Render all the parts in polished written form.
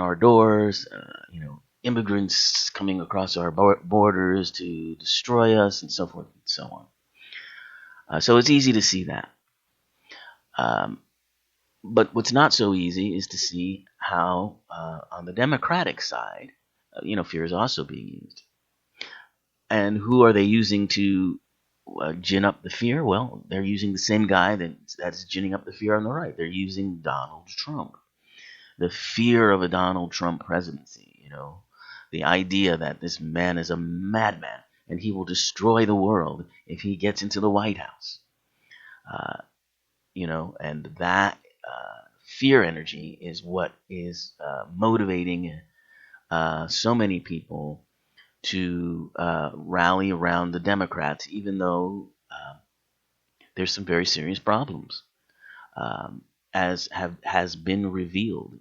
on our doors, immigrants coming across our borders to destroy us, and so forth and so on. So it's easy to see that. But what's not so easy is to see how, on the Democratic side, fear is also being used. And who are they using to gin up the fear? Well, they're using the same guy that's ginning up the fear on the right. They're using Donald Trump. The fear of a Donald Trump presidency, the idea that this man is a madman and he will destroy the world if he gets into the White House. And that fear energy is what is motivating so many people to rally around the Democrats, even though there's some very serious problems, as has been revealed.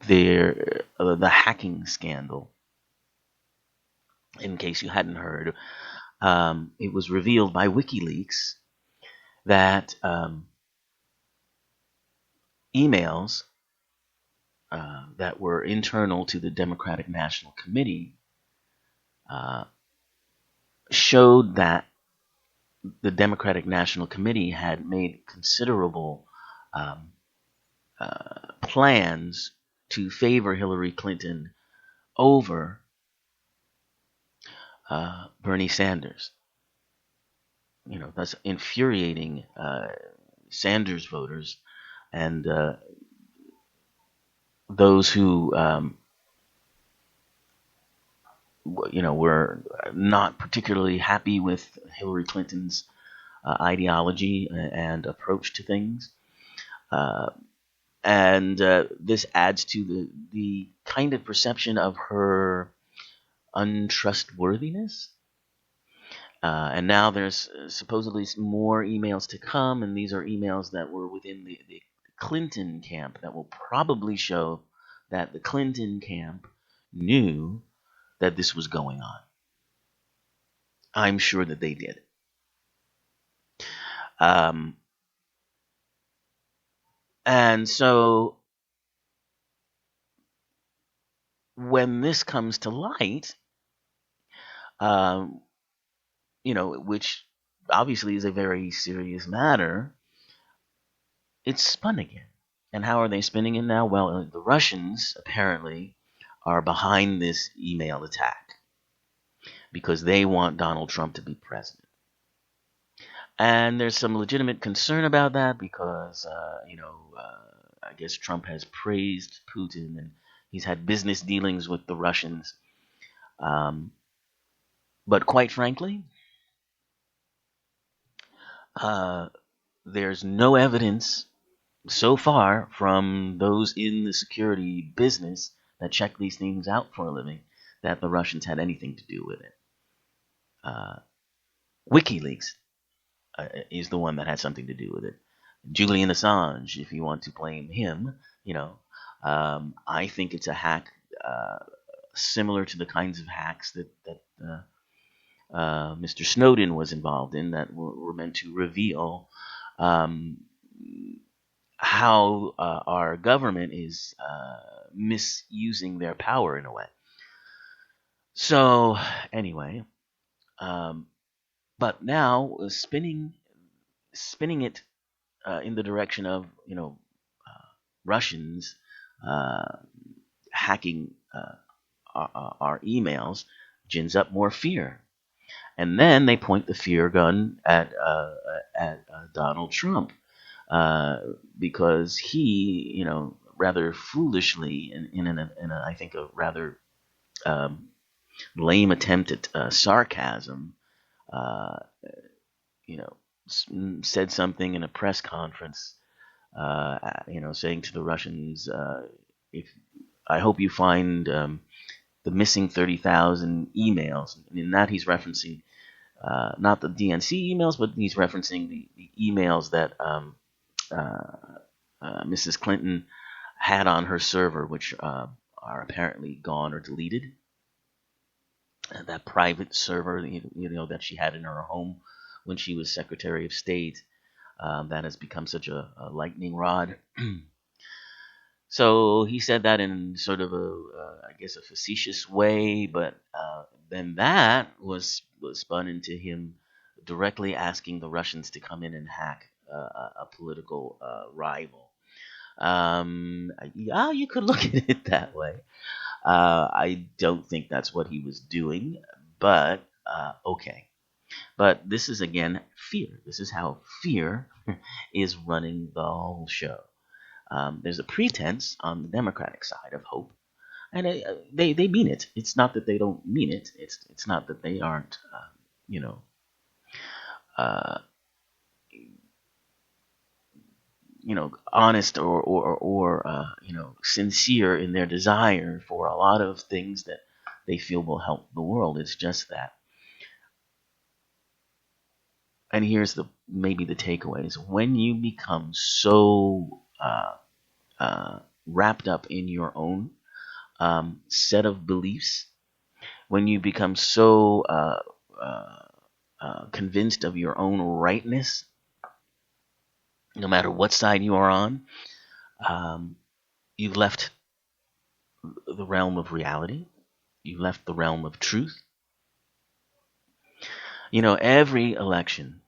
The hacking scandal. In case you hadn't heard, it was revealed by WikiLeaks that emails that were internal to the Democratic National Committee showed that the Democratic National Committee had made considerable plans to favor Hillary Clinton over Bernie Sanders. That's infuriating Sanders voters and those who were not particularly happy with Hillary Clinton's ideology and approach to things. And this adds to the kind of perception of her untrustworthiness. And now there's supposedly more emails to come, and these are emails that were within the Clinton camp that will probably show that the Clinton camp knew that this was going on. I'm sure that they did. And so when this comes to light, which obviously is a very serious matter, it's spun again. And how are they spinning it now? Well, the Russians apparently are behind this email attack because they want Donald Trump to be president. And there's some legitimate concern about that because, I guess Trump has praised Putin and he's had business dealings with the Russians. But quite frankly, there's no evidence so far from those in the security business that check these things out for a living that the Russians had anything to do with it. WikiLeaks is the one that had something to do with it. Julian Assange, if you want to blame him, I think it's a hack similar to the kinds of hacks that Mr. Snowden was involved in that were meant to reveal how our government is misusing their power in a way. So anyway, but now spinning it in the direction of Russians hacking our emails gins up more fear, and then they point the fear gun at Donald Trump because he, rather foolishly, in a I think a rather lame attempt at sarcasm, said something in a press conference, saying to the Russians, I hope you find the missing 30,000 emails. And in that he's referencing not the DNC emails, but he's referencing the emails that Mrs. Clinton had on her server, which are apparently gone or deleted. That private server, that she had in her home when she was Secretary of State, that has become such a lightning rod So he said that in sort of I guess, a facetious way, but then that was spun into him directly asking the Russians to come in and hack a political rival. Yeah, you could look at it that way. I don't think that's what he was doing, but okay. But this is again fear. This is how fear is running the whole show. There's a pretense on the Democratic side of hope, and they mean it. It's not that they don't mean it. It's not that they aren't, you know, uh, honest or sincere in their desire for a lot of things that they feel will help the world. It's just that. And here's maybe the takeaways: when you become so wrapped up in your own set of beliefs, when you become so convinced of your own rightness, no matter what side you are on, you've left the realm of reality. You've left the realm of truth. Every election,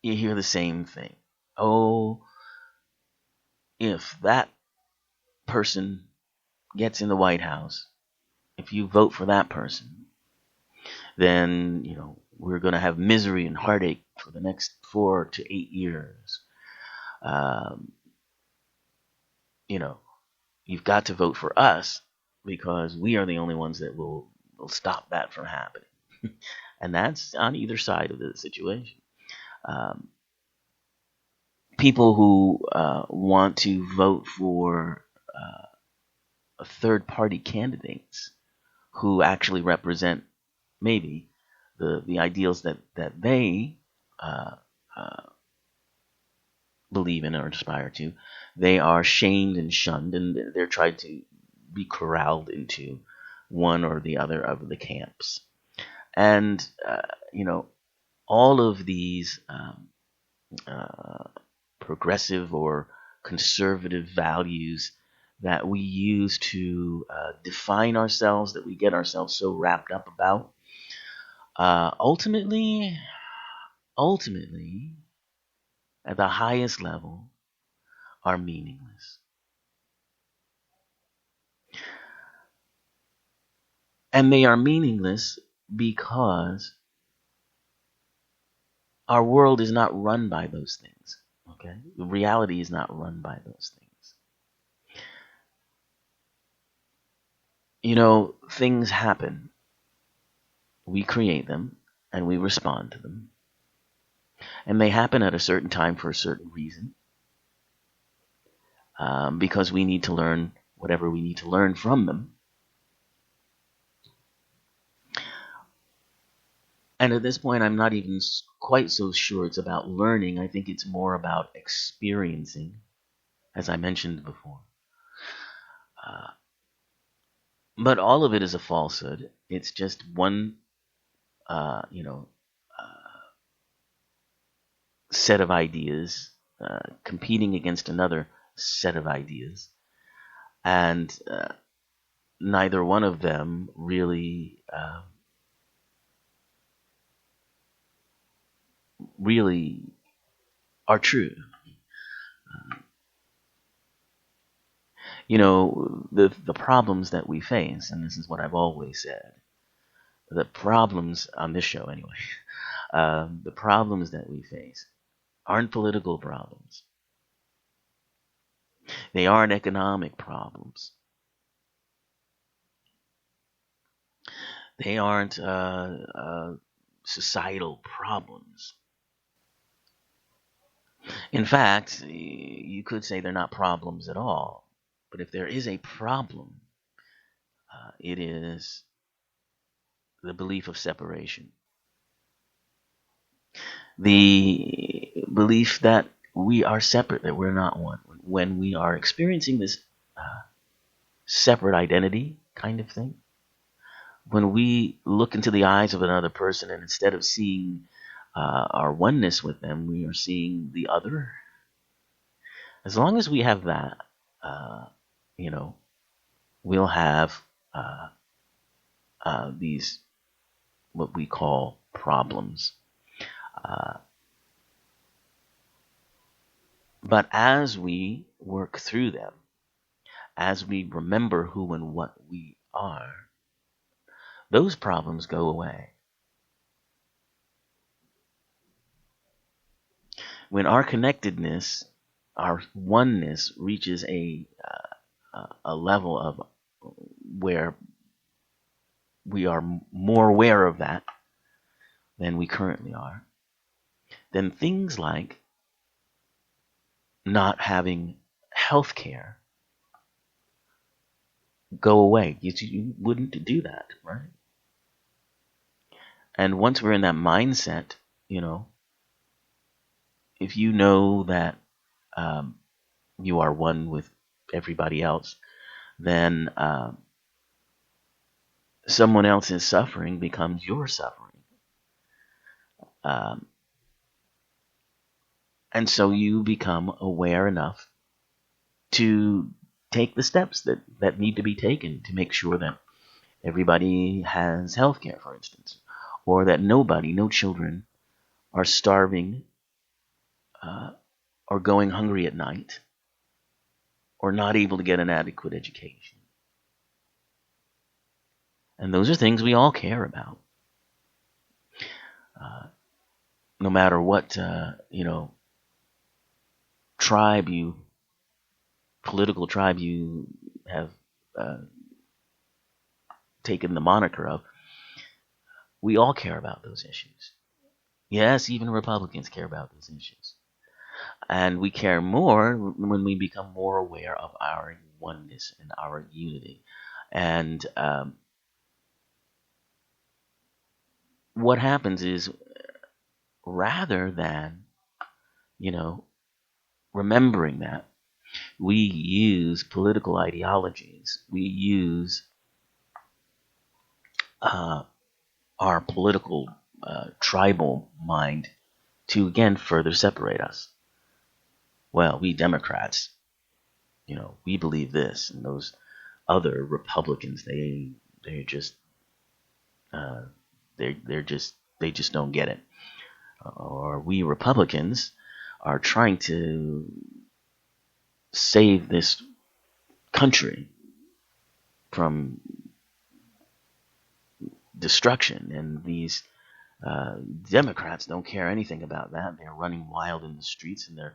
you hear the same thing. Oh, if that person gets in the White House, if you vote for that person, then we're going to have misery and heartache for the next 4 to 8 years. You've got to vote for us because we are the only ones that will stop that from happening. And that's on either side of the situation. People who want to vote for third-party candidates who actually represent maybe the ideals that they believe in or aspire to, they are shamed and shunned, and they're tried to be corralled into one or the other of the camps. And all of these progressive or conservative values that we use to define ourselves, that we get ourselves so wrapped up about, ultimately, at the highest level, are meaningless. And they are meaningless because our world is not run by those things. Okay? The reality is not run by those things. Things happen. We create them and we respond to them. And they happen at a certain time for a certain reason. Because we need to learn whatever we need to learn from them. And at this point, I'm not even quite so sure it's about learning. I think it's more about experiencing, as I mentioned before. But all of it is a falsehood. It's just one, set of ideas competing against another set of ideas. And neither one of them really are true. The problems that we face, and this is what I've always said, the problems on this show anyway, the problems that we face aren't political problems. They aren't economic problems. They aren't societal problems. In fact, you could say they're not problems at all. But if there is a problem, it is the belief of separation. The belief that we are separate, that we're not one. When we are experiencing this separate identity kind of thing, When we look into the eyes of another person, and instead of seeing our oneness with them, we are seeing the other. As long as we have that, uh, you know, we'll have uh, these what we call problems. Uh, but as we work through them, as we remember who and what we are, those problems go away. When our connectedness, our oneness reaches a level of where we are more aware of that than we currently are, then things like not having health care go away. You wouldn't do that, right? And once we're in that mindset, you know, if you know that um, you are one with everybody else, then someone else's suffering becomes your suffering. Um, and so you become aware enough to take the steps that need to be taken to make sure that everybody has health care, for instance, or that no children are starving uh, or going hungry at night or not able to get an adequate education. And those are things we all care about. Uh, no matter what, tribe you, political tribe you have uh, taken the moniker of, we all care about those issues. Yes, even Republicans care about those issues. And we care more when we become more aware of our oneness and our unity. And what happens is, rather than, remembering that, we use political ideologies, we use our political tribal mind to again further separate us. Well, we Democrats, we believe this, and those other Republicans, they're just they just don't get it. Or we Republicans are trying to save this country from destruction, and these Democrats don't care anything about that. They're running wild in the streets, and they're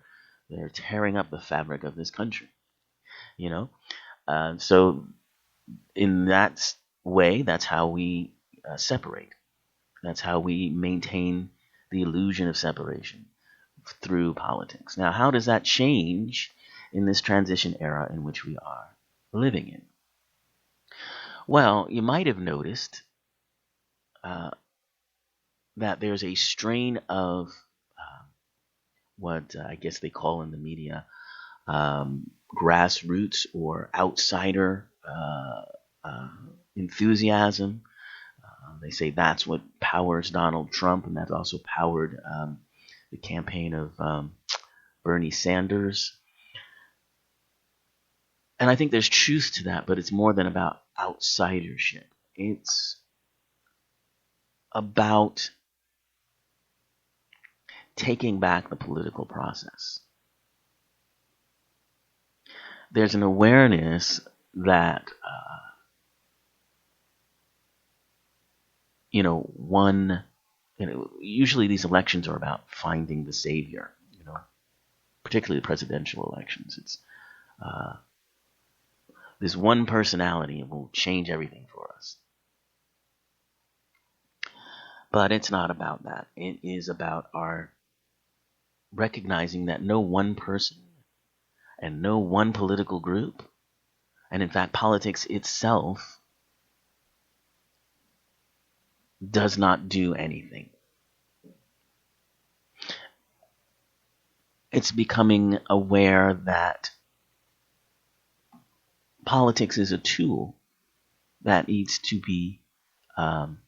tearing up the fabric of this country. So in that way, that's how we separate. That's how we maintain the illusion of separation, through politics. Now, how does that change in this transition era in which we are living in? Well, you might have noticed that there's a strain of what I guess they call in the media grassroots or outsider enthusiasm. They say that's what powers Donald Trump, and that also powered the campaign of Bernie Sanders. And I think there's truth to that, but it's more than about outsidership. It's about taking back the political process. There's an awareness that usually these elections are about finding the savior, particularly the presidential elections. It's this one personality will change everything for us. But it's not about that. It is about our recognizing that no one person and no one political group, and in fact politics itself, does not do anything. It's becoming aware that politics is a tool that needs to be Um,